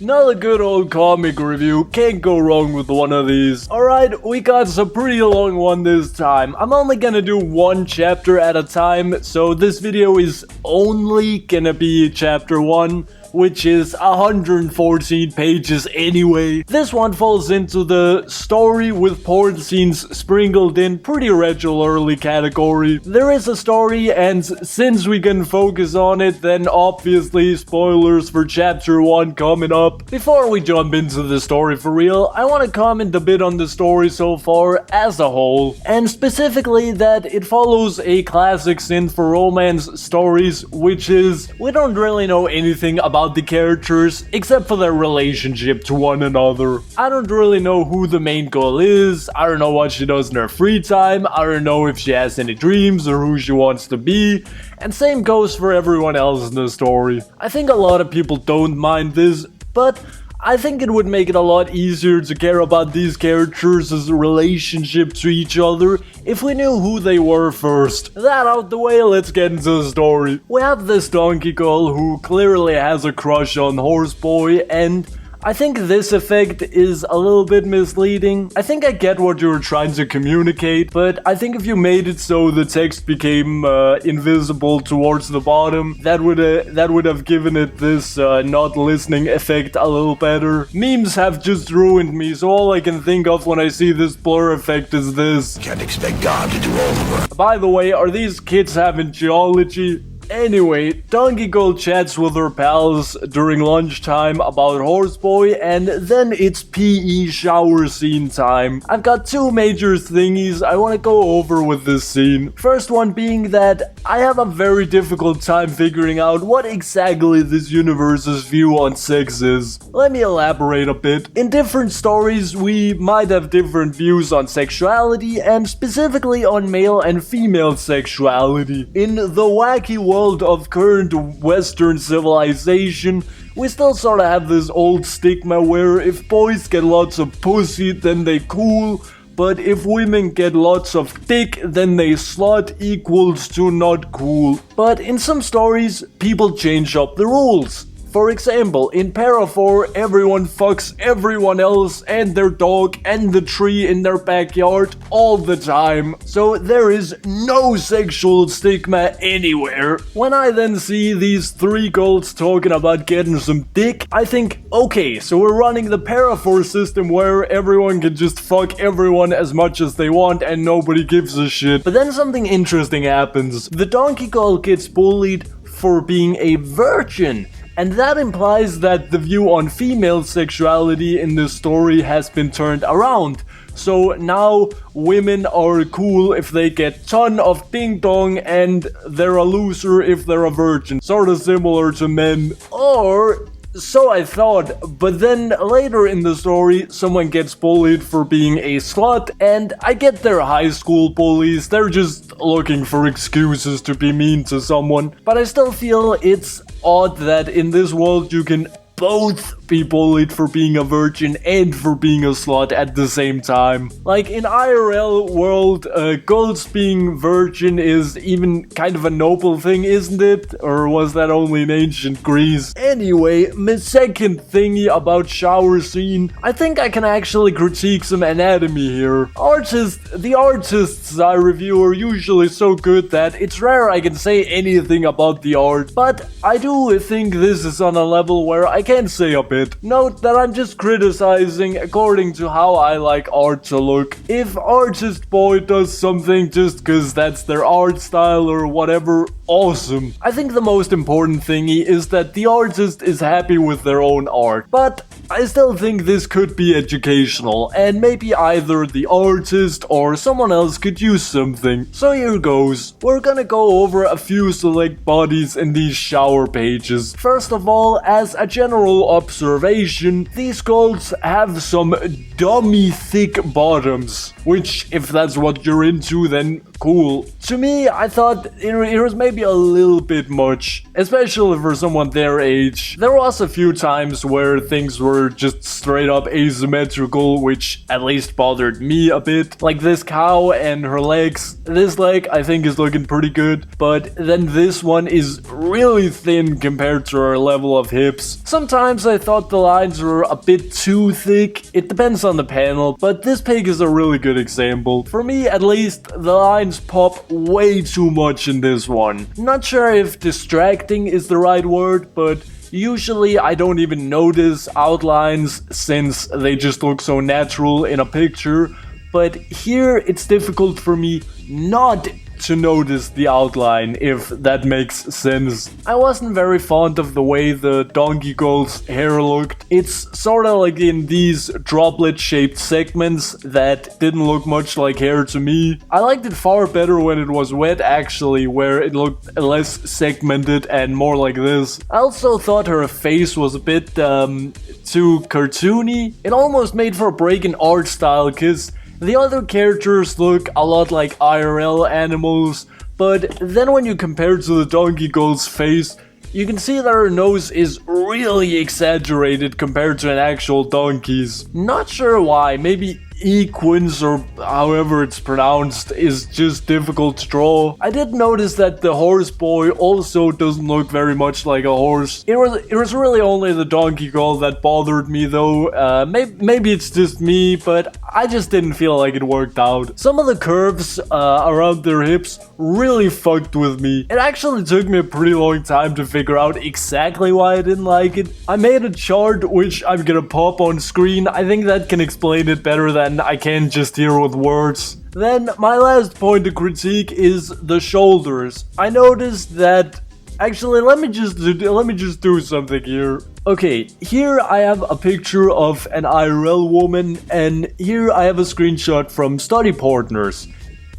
Another good old comic review, can't go wrong with one of these. Alright, we got a pretty long one this time. I'm only gonna do one chapter at a time, so this video is only gonna be chapter 1. Which is 114 pages anyway. This one falls into the story with porn scenes sprinkled in pretty regularly category. There is a story, and since we can focus on it, then obviously spoilers for chapter 1 coming up. Before we jump into the story for real, I want to comment a bit on the story so far as a whole, and specifically that it follows a classic sin for romance stories, which is we don't really know anything about the characters except for their relationship to one another. I don't really know who the main girl is, I don't know what she does in her free time, I don't know if she has any dreams or who she wants to be, and same goes for everyone else in the story. I think a lot of people don't mind this, but I think it would make it a lot easier to care about these characters' relationship to each other if we knew who they were first. That out the way, let's get into the story. We have this donkey girl who clearly has a crush on Horseboy, and I think this effect is a little bit misleading. I think I get what you were trying to communicate, but I think if you made it so the text became invisible towards the bottom, that would have given it this not listening effect a little better. Memes have just ruined me, so all I can think of when I see this blur effect is this. Can't expect God to do all the work. By the way, are these kids having geology? Anyway, Donkey Girl chats with her pals during lunchtime about Horseboy, and then it's PE shower scene time. I've got two major thingies I want to go over with this scene. First one being that I have a very difficult time figuring out what exactly this universe's view on sex is. Let me elaborate a bit. In different stories, we might have different views on sexuality, and specifically on male and female sexuality. In the wacky world of current Western civilization, we still sort of have this old stigma where if boys get lots of pussy, then they cool, but if women get lots of dick, then they slut equals to not cool. But in some stories, people change up the rules. For example, in Parafor, everyone fucks everyone else and their dog and the tree in their backyard all the time. So there is no sexual stigma anywhere. When I then see these three girls talking about getting some dick, I think, okay, so we're running the Parafor system where everyone can just fuck everyone as much as they want and nobody gives a shit. But then something interesting happens. The donkey girl gets bullied for being a virgin. And that implies that the view on female sexuality in this story has been turned around. So now women are cool if they get ton of ding dong and they're a loser if they're a virgin. Sort of similar to men. Or so I thought, but then later in the story, someone gets bullied for being a slut, and I get they're high school bullies, they're just looking for excuses to be mean to someone, but I still feel it's odd that in this world you can both be bullied for being a virgin and for being a slut at the same time. Like in IRL world, girls being virgin is even kind of a noble thing, isn't it? Or was that only in ancient Greece? Anyway, my second thingy about shower scene, I think I can actually critique some anatomy here. The artists I review are usually so good that it's rare I can say anything about the art, but I do think this is on a level where I can say a bit. Note that I'm just criticizing according to how I like art to look. If Artist Boy does something just cause that's their art style or whatever, awesome. I think the most important thingy is that the artist is happy with their own art, but I still think this could be educational, and maybe either the artist or someone else could use something. So here goes. We're gonna go over a few select bodies in these shower pages. First of all, as a general observation, these girls have some dummy thick bottoms, which if that's what you're into, then cool. To me, I thought it was maybe a little bit much, especially for someone their age. There was a few times where things were just straight up asymmetrical, which at least bothered me a bit. Like this cow and her legs. This leg I think is looking pretty good, but then this one is really thin compared to her level of hips. Sometimes I thought the lines were a bit too thick. It depends on the panel, but this pig is a really good example. For me, at least, the lines pop way too much in this one. Not sure if distracting is the right word, but usually I don't even notice outlines since they just look so natural in a picture. But here it's difficult for me not to notice the outline, if that makes sense. I wasn't very fond of the way the donkey girl's hair looked. It's sort of like in these droplet shaped segments that didn't look much like hair to me. I liked it far better when it was wet actually, where it looked less segmented and more like this. I also thought her face was a bit too cartoony. It almost made for a break in art style, cause the other characters look a lot like IRL animals, but then when you compare to the donkey girl's face, you can see that her nose is really exaggerated compared to an actual donkey's. Not sure why, maybe equins or however it's pronounced is just difficult to draw. I did notice that the horse boy also doesn't look very much like a horse. It was really only the donkey girl that bothered me though. Maybe it's just me, but I just didn't feel like it worked out. Some of the curves around their hips really fucked with me. It actually took me a pretty long time to figure out exactly why I didn't like it. I made a chart which I'm gonna pop on screen. I think that can explain it better than I can just hear with words. Then my last point of critique is the shoulders. I noticed that actually let me just do something here. Okay, here I have a picture of an IRL woman and here I have a screenshot from Study Partners.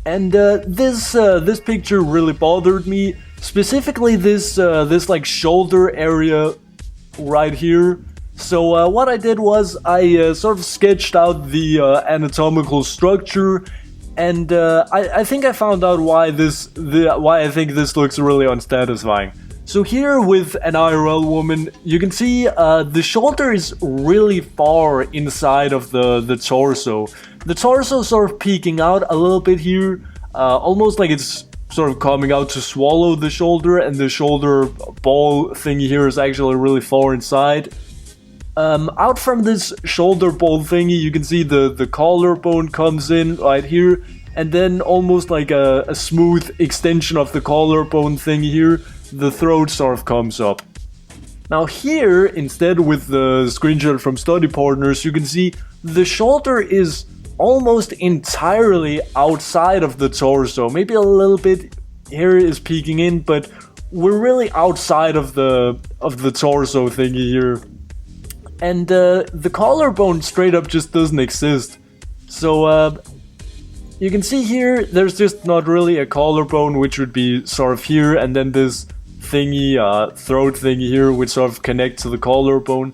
And this picture really bothered me, specifically this like shoulder area right here. So what I did was I sort of sketched out the anatomical structure, and I think I found out why I think this looks really unsatisfying. So here with an IRL woman, you can see the shoulder is really far inside of the torso. The torso sort of peeking out a little bit here, almost like it's sort of coming out to swallow the shoulder, and the shoulder ball thingy here is actually really far inside. Out from this shoulder ball thingy, you can see the collarbone comes in right here, and then almost like a smooth extension of the collarbone thingy here, the throat sort of comes up. Now here, instead with the screenshot from Study Partners, you can see the shoulder is almost entirely outside of the torso. Maybe a little bit here is peeking in, but we're really outside of the torso thingy here. And the collarbone straight up just doesn't exist. So you can see here, there's just not really a collarbone, which would be sort of here, and then this thingy, throat thingy here, which sort of connects to the collarbone.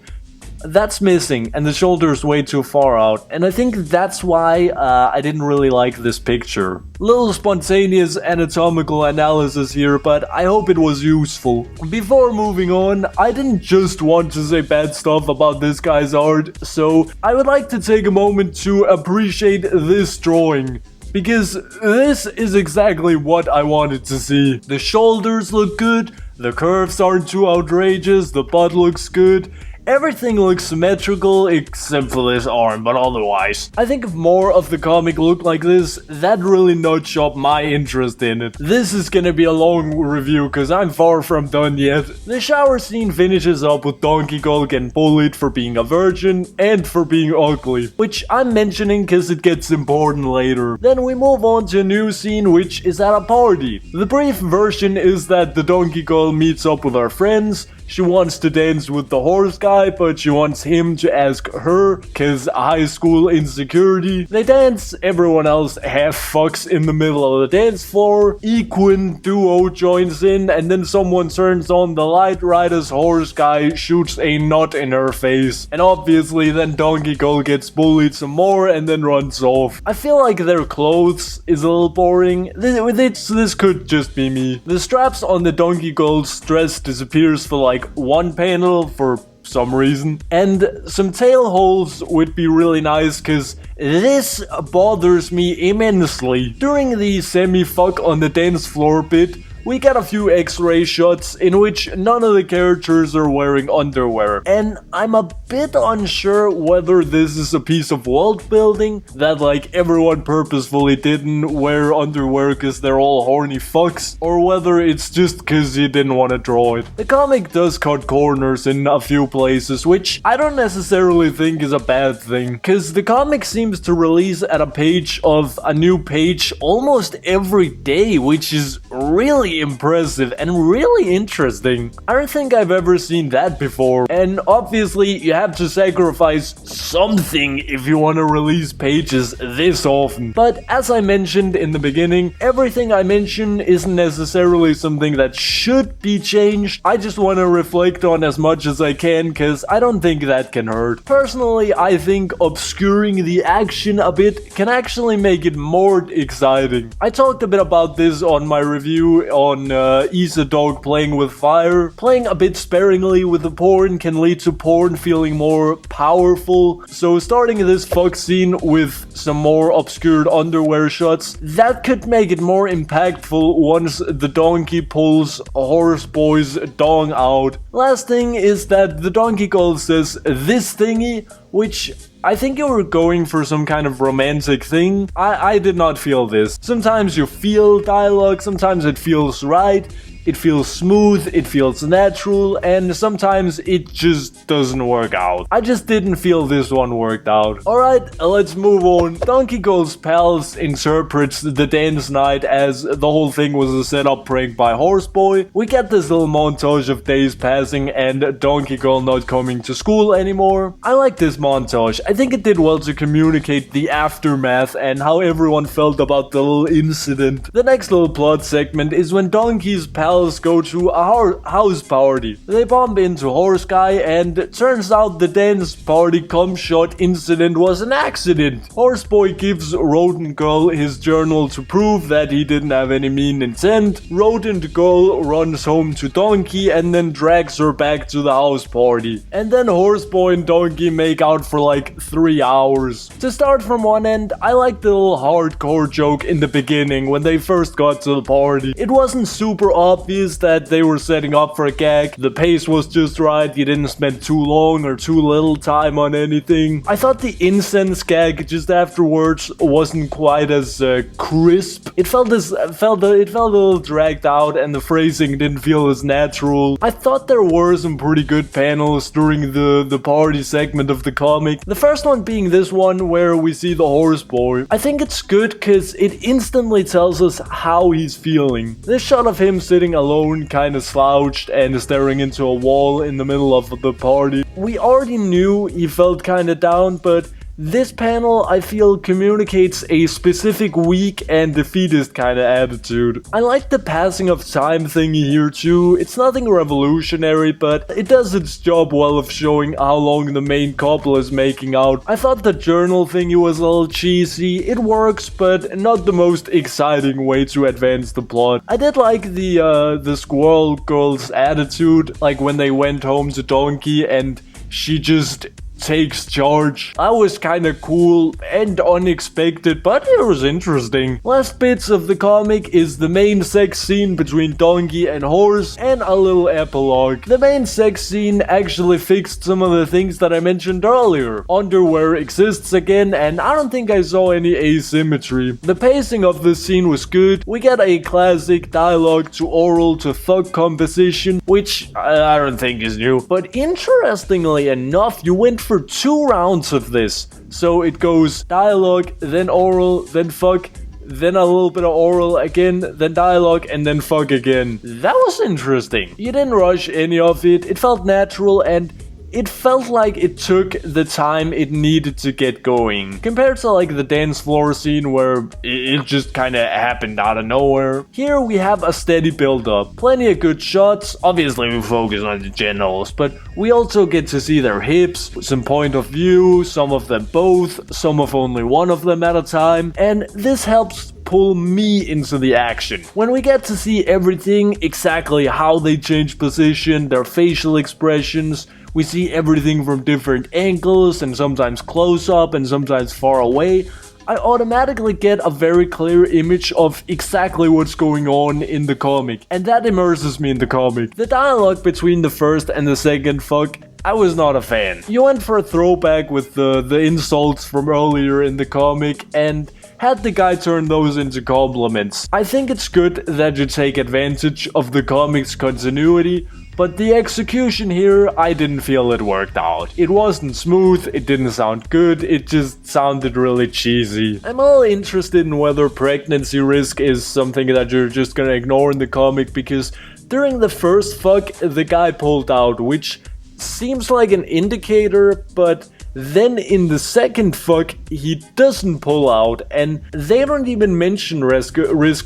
That's missing, and the shoulder is way too far out, and I think that's why I didn't really like this picture. Little spontaneous anatomical analysis here, but I hope it was useful. Before moving on, I didn't just want to say bad stuff about this guy's art, so I would like to take a moment to appreciate this drawing, because this is exactly what I wanted to see. The shoulders look good, the curves aren't too outrageous, the butt looks good. Everything looks symmetrical except for this arm, but otherwise. I think if more of the comic looked like this, that'd really notch up my interest in it. This is gonna be a long review cause I'm far from done yet. The shower scene finishes up with Donkey Girl getting bullied for being a virgin and for being ugly, which I'm mentioning cause it gets important later. Then we move on to a new scene which is at a party. The brief version is that the Donkey Girl meets up with her friends. She wants to dance with the horse guy, but she wants him to ask her, cause high school insecurity. They dance, everyone else half fucks in the middle of the dance floor. Equine duo joins in, and then someone turns on the light right as horse guy shoots a nut in her face. And obviously then Donkey Girl gets bullied some more and then runs off. I feel like their clothes is a little boring. This could just be me. The straps on the Donkey Girl's dress disappears for like one panel for some reason. And some tail holes would be really nice, cause this bothers me immensely. During the semi-fuck on the dance floor bit, we get a few X-ray shots in which none of the characters are wearing underwear. And I'm a bit unsure whether this is a piece of world building, that like everyone purposefully didn't wear underwear cause they're all horny fucks, or whether it's just cause you didn't want to draw it. The comic does cut corners in a few places, which I don't necessarily think is a bad thing, cause the comic seems to release at a page of a new page almost every day, which is really impressive and really interesting. I don't think I've ever seen that before. And obviously you have to sacrifice something if you want to release pages this often. But as I mentioned in the beginning, everything I mention isn't necessarily something that should be changed. I just want to reflect on as much as I can, cause I don't think that can hurt. Personally, I think obscuring the action a bit can actually make it more exciting. I talked a bit about this on my review on Isa Dog Playing with Fire. Playing a bit sparingly with the porn can lead to porn feeling more powerful. So starting this fuck scene with some more obscured underwear shots, that could make it more impactful once the donkey pulls Horse Boy's dong out. Last thing is that the Donkey Girl says this thingy, which I think you were going for some kind of romantic thing. I did not feel this. Sometimes you feel dialogue, sometimes it feels right, it feels smooth, it feels natural, and sometimes it just doesn't work out. I just didn't feel this one worked out. Alright, let's move on. Donkey Girl's pals interprets the dance night as the whole thing was a setup prank by Horseboy. We get this little montage of days passing and Donkey Girl not coming to school anymore. I like this montage. I think it did well to communicate the aftermath and how everyone felt about the little incident. The next little plot segment is when Donkey's pals go to a house party. They bump into Horse Guy and it turns out the dance party cum shot incident was an accident. Horseboy gives Rodent Girl his journal to prove that he didn't have any mean intent. Rodent Girl runs home to Donkey and then drags her back to the house party. And then Horseboy and Donkey make out for like 3 hours. To start from one end, I like the little hardcore joke in the beginning when they first got to the party. It wasn't super obvious that they were setting up for a gag. The pace was just right. You didn't spend too long or too little time on anything. I thought the incense gag just afterwards wasn't quite as crisp. It felt a little dragged out and the phrasing didn't feel as natural. I thought there were some pretty good panels during the party segment of the comic. The first one being this one where we see the horse boy. I think it's good because it instantly tells us how he's feeling. This shot of him sitting alone, kind of slouched and staring into a wall in the middle of the party. We already knew he felt kind of down, but this panel, I feel, communicates a specific weak and defeatist kind of attitude. I like the passing of time thingy here too. It's nothing revolutionary, but it does its job well of showing how long the main couple is making out. I thought the journal thingy was a little cheesy. It works, but not the most exciting way to advance the plot. I did like the squirrel girl's attitude, like when they went home to Donkey and she just takes charge. That was kinda cool and unexpected, but it was interesting. Last bits of the comic is the main sex scene between Donkey and Horse and a little epilogue. The main sex scene actually fixed some of the things that I mentioned earlier. Underwear exists again and I don't think I saw any asymmetry. The pacing of the scene was good. We get a classic dialogue to oral to thug composition, which I don't think is new. But interestingly enough, you went for 2 rounds of this. So it goes dialogue, then oral, then fuck, then a little bit of oral again, then dialogue, and then fuck again. That was interesting. You didn't rush any of it. It felt natural, and it felt like it took the time it needed to get going, compared to like the dance floor scene where it just kinda happened out of nowhere. Here we have a steady build up, plenty of good shots. Obviously we focus on the genitals, but we also get to see their hips, some point of view, some of them both, some of only one of them at a time, and this helps pull me into the action. When we get to see everything, exactly how they change position, their facial expressions, we see everything from different angles and sometimes close up and sometimes far away, I automatically get a very clear image of exactly what's going on in the comic, and that immerses me in the comic. The dialogue between the first and the second fuck, I was not a fan. You went for a throwback with the insults from earlier in the comic and had the guy turn those into compliments. I think it's good that you take advantage of the comic's continuity, but the execution here, I didn't feel it worked out. It wasn't smooth, it didn't sound good, it just sounded really cheesy. I'm all interested in whether pregnancy risk is something that you're just gonna ignore in the comic, because during the first fuck, the guy pulled out, which seems like an indicator, but then in the second fuck, he doesn't pull out, and they don't even mention risk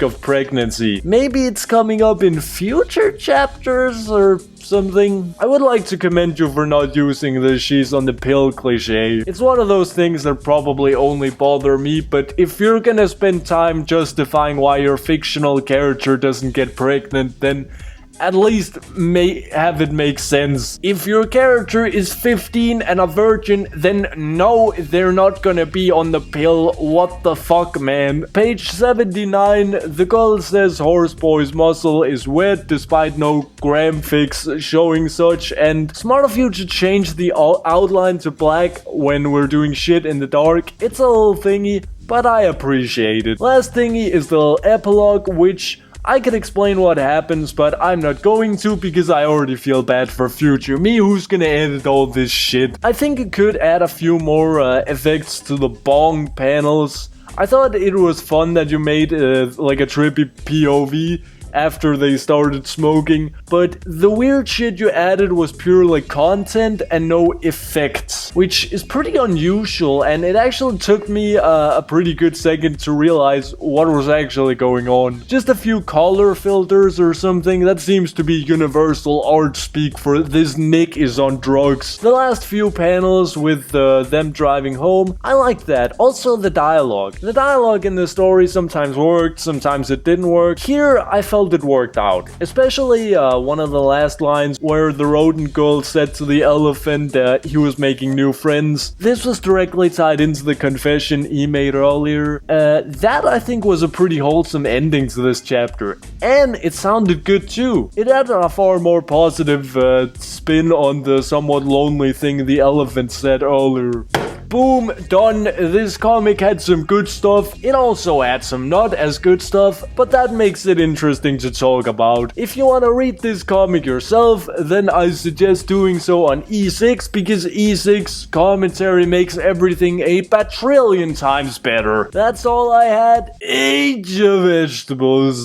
of pregnancy. Maybe it's coming up in future chapters or something. I would like to commend you for not using the she's on the pill cliche. It's one of those things that probably only bother me, but if you're gonna spend time justifying why your fictional character doesn't get pregnant, then at least have it make sense. If your character is 15 and a virgin, then no, they're not gonna be on the pill. What the fuck, man? Page 79, the girl says Horseboy's muscle is wet despite no gram fix showing such, and smart of you to change the outline to black when we're doing shit in the dark. It's a little thingy, but I appreciate it. Last thingy is the little epilogue, which I could explain what happens, but I'm not going to because I already feel bad for future me who's gonna edit all this shit. I think it could add a few more effects to the bong panels. I thought it was fun that you made like a trippy POV after they started smoking, but the weird shit you added was purely content and no effects, which is pretty unusual, and it actually took me a pretty good second to realize what was actually going on. Just a few color filters or something. That seems to be universal art speak for this Nick is on drugs. The last few panels with them driving home, I liked that. Also the dialogue. The dialogue in the story sometimes worked, sometimes it didn't work. Here I felt it worked out, especially one of the last lines where the rodent girl said to the elephant that he was making new friends. This was directly tied into the confession he made earlier. That I think was a pretty wholesome ending to this chapter, and it sounded good too. It added a far more positive spin on the somewhat lonely thing the elephant said earlier. Boom, done. This comic had some good stuff. It also had some not as good stuff, but that makes it interesting to talk about. If you want to read this comic yourself, then I suggest doing so on E6, because E6 commentary makes everything a bajillion times better. That's all I had. Age of vegetables.